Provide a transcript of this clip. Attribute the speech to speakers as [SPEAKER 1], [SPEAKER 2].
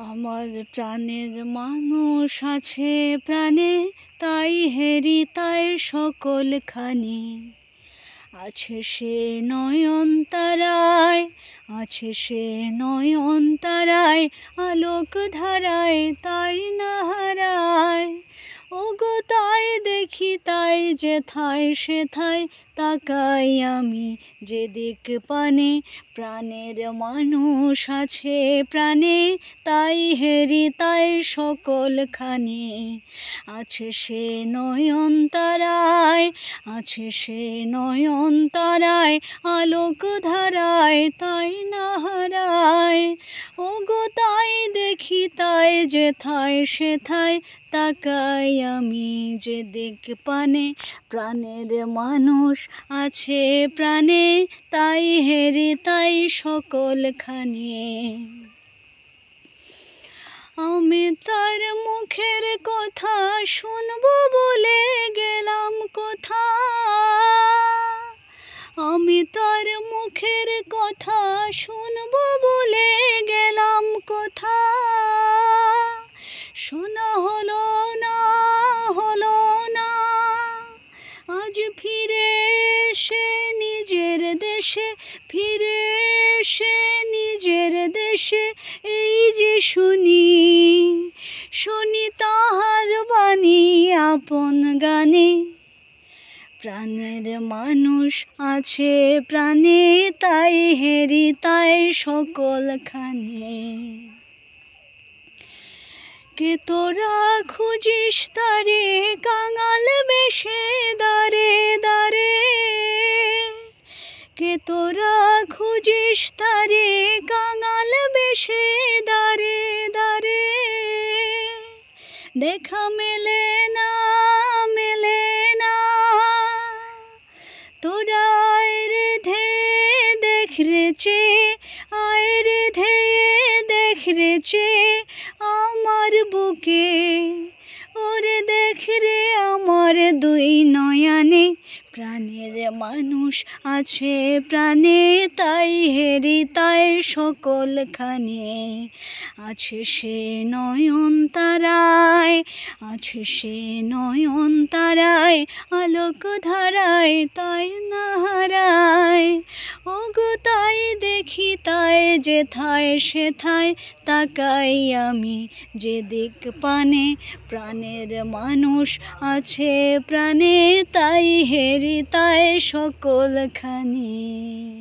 [SPEAKER 1] আমার প্রাণের মানুষ আছে প্রাণে, তাই হেরি তাই সকলখানি। আছে সে নয়ন তারায়, আছে সে নয়ন তারায়, আলোক ধারায় তাই না হারায়। ওগো তাই দেখি তাই যেথায় সেথায় তাকাই আমি যেদিক পানে। প্রাণের মানুষ আছে প্রাণে, তাই হেরি তাই সকলখানি। আছে সে নয়ন তারায়, আছে সে নয়ন তারায়, আলোক ধারায় তাই না হারায়। ওগো তাই দেখি তাই যেথায় সেথায় তাকাই আমি যেদিক পানে। প্রাণের মানুষ আছে প্রাণে, তাই হেরি তাই সকলখানি। আমি তার মুখের কথা শুনবো বলে গেলাম কোথা। আমি তার মুখের কথা শুনবো বলে গেলাম কোথা। শোনা হলো না, হলো না, আজ ফিরে এসে নিজের দেশে, ফিরে এসে নিজের দেশে এই যে শুনি, শুনি তাহার বাণী আপন গানে। প্রাণের মানুষ আছে প্রাণে, তাই হেরি তাই সকলখানি। কে তোরা খুঁজিস তারে কাঙাল বেশে দাঁড়ে দাঁড়ে। কে তোরা খুঁজিস তারে কাঙাল বেশে দাঁড়ে দাঁড়ে। দেখা মেলে না, মেলে না, তোরা আয় রে ধে দেখ রে চে, আয় রে ধে দেখ রে চে আমার বুকে। ওরে দেখ রে আমার দুই নয়নে। প্রাণের মানুষ আছে প্রাণে, তাই হেরি তাই সকলখানি। আছে সে নয়ন তারায়, আছে সে নয়ন তারায়, আলোক ধারায় তাই না হারায়। ওগো তাই দেখি তাই যেথায় সেথায় তাকাই আমি যেদিক পানে। প্রাণের মানুষ আছে প্রাণে, তাই হেরি তাই সকলখানি।